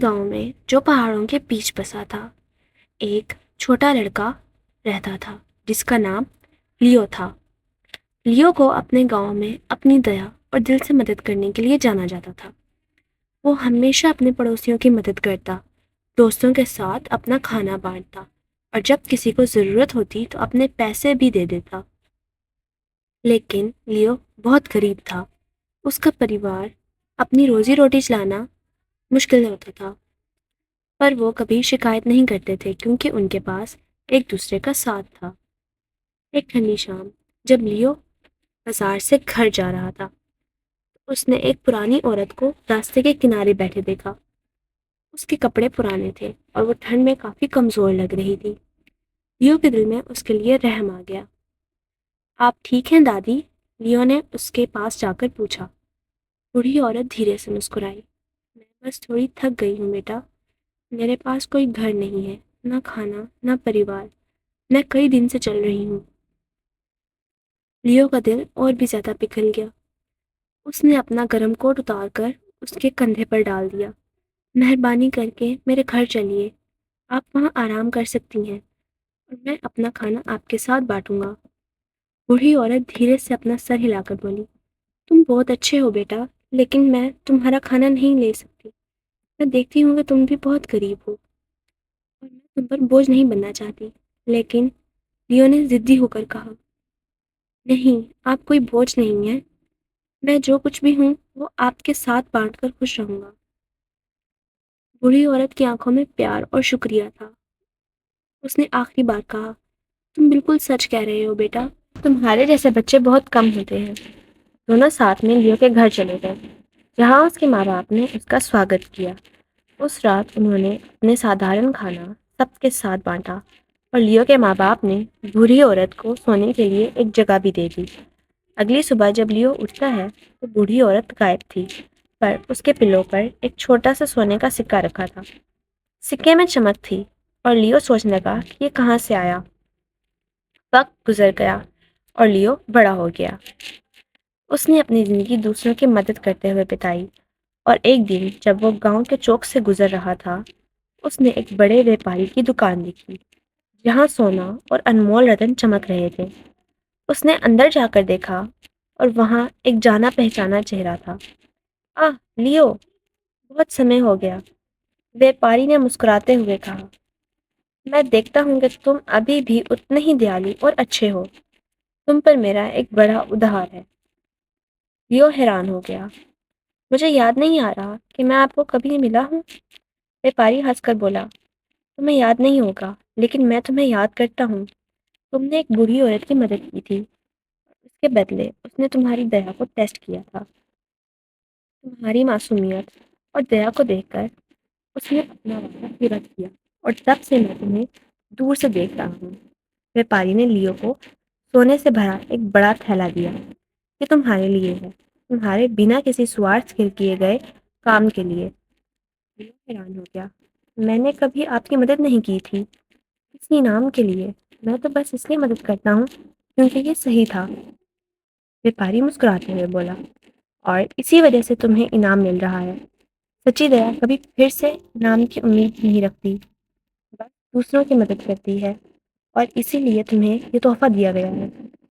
گاؤں میں جو پہاڑوں کے بیچ بسا تھا، ایک چھوٹا لڑکا رہتا تھا جس کا نام لیو تھا۔ لیو کو اپنے گاؤں میں اپنی دیا اور دل سے مدد کرنے کے لیے جانا جاتا تھا۔ وہ ہمیشہ اپنے پڑوسیوں کی مدد کرتا، دوستوں کے ساتھ اپنا کھانا بانٹتا اور جب کسی کو ضرورت ہوتی تو اپنے پیسے بھی دے دیتا۔ لیکن لیو بہت غریب تھا۔ اس کا پریوار اپنی روزی روٹی چلانا مشکل ہوتا تھا، پر وہ کبھی شکایت نہیں کرتے تھے کیونکہ ان کے پاس ایک دوسرے کا ساتھ تھا۔ ایک ٹھنڈی شام جب لیو بازار سے گھر جا رہا تھا، اس نے ایک پرانی عورت کو راستے کے کنارے بیٹھے دیکھا۔ اس کے کپڑے پرانے تھے اور وہ ٹھنڈ میں کافی کمزور لگ رہی تھی۔ لیو کے دل میں اس کے لیے رحم آ گیا۔ آپ ٹھیک ہیں دادی؟ لیو نے اس کے پاس جا کر پوچھا۔ بوڑھی عورت دھیرے سے مسکرائی۔ میں بس تھوڑی تھک گئی ہوں بیٹا، میرے پاس کوئی گھر نہیں ہے، نہ کھانا نہ پریوار، میں کئی دن سے چل رہی ہوں۔ لیو کا دل اور بھی زیادہ پگھل گیا۔ اس نے اپنا گرم کوٹ اتار کر اس کے کندھے پر ڈال دیا۔ مہربانی کر کے میرے گھر چلیے، آپ وہاں آرام کر سکتی ہیں اور میں اپنا کھانا آپ کے ساتھ بانٹوں گا۔ بوڑھی عورت دھیرے سے اپنا سر ہلا کر بولی، تم بہت اچھے ہو بیٹا، لیکن میں تمہارا کھانا نہیں لے سکتی۔ میں دیکھتی ہوں کہ تم بھی بہت غریب ہو اور میں تم پر بوجھ نہیں بننا چاہتی۔ لیکن لیو نے ضدی ہو کر کہا، نہیں، آپ کوئی بوجھ نہیں ہیں، میں جو کچھ بھی ہوں وہ آپ کے ساتھ بانٹ کر خوش رہوں گا۔ بوڑھی عورت کی آنکھوں میں پیار اور شکریہ تھا۔ اس نے آخری بار کہا، تم بالکل سچ کہہ رہے ہو بیٹا، تمہارے جیسے بچے بہت کم ہوتے ہیں۔ دونوں ساتھ میں لیو کے گھر چلے گئے، جہاں اس کے ماں باپ نے اس کا سواگت کیا۔ اس رات انہوں نے اپنے سادھارن کھانا سب کے ساتھ بانٹا اور لیو کے ماں باپ نے بوڑھی عورت کو سونے کے لیے ایک جگہ بھی دے دی۔ اگلی صبح جب لیو اٹھتا ہے تو بوڑھی عورت غائب تھی، پر اس کے پلو پر ایک چھوٹا سا سونے کا سکہ رکھا تھا۔ سکے میں چمک تھی اور لیو سوچنے لگا کہ یہ کہاں سے آیا۔ وقت گزر گیا اور لیو بڑا ہو گیا۔ اس نے اپنی زندگی دوسروں کی مدد کرتے ہوئے بتائی، اور ایک دن جب وہ گاؤں کے چوک سے گزر رہا تھا، اس نے ایک بڑے ویپاری کی دکان دیکھی جہاں سونا اور انمول رتن چمک رہے تھے۔ اس نے اندر جا کر دیکھا اور وہاں ایک جانا پہچانا چہرہ تھا۔ آہ لیو، بہت سمے ہو گیا، ویپاری نے مسکراتے ہوئے کہا۔ میں دیکھتا ہوں کہ تم ابھی بھی اتنے ہی دیالی اور اچھے ہو، تم پر میرا ایک بڑا ادھار ہے۔ لیو حیران ہو گیا۔ مجھے یاد نہیں آ رہا کہ میں آپ کو کبھی ملا ہوں۔ ویپاری ہنس کر بولا، تمہیں یاد نہیں ہوگا لیکن میں تمہیں یاد کرتا ہوں۔ تم نے ایک بوڑھی عورت کی مدد کی تھی، اس کے بدلے اس نے تمہاری دیا کو ٹیسٹ کیا تھا۔ تمہاری معصومیت اور دیا کو دیکھ کر اس نے اپنا وعدہ پورا کیا، اور تب سے میں تمہیں دور سے دیکھ رہا ہوں۔ ویپاری نے لیو کو سونے سے بھرا ایک بڑا تھیلا دیا۔ یہ تمہارے لیے ہے، تمہارے بنا کسی سوارتھ کے کیے گئے کام کے لیے۔ لیو حیران ہو گیا، میں نے کبھی آپ کی مدد نہیں کی تھی، کسی انعام کے لیے، میں تو بس اس لیے مدد کرتا ہوں کیونکہ یہ صحیح تھا۔ ویپاری مسکراتے ہوئے بولا، اور اسی وجہ سے تمہیں انعام مل رہا ہے۔ سچی دیا کبھی پھر سے انعام کی امید نہیں رکھتی، بس دوسروں کی مدد کرتی ہے، اور اسی لیے تمہیں یہ تحفہ دیا گیا ہے۔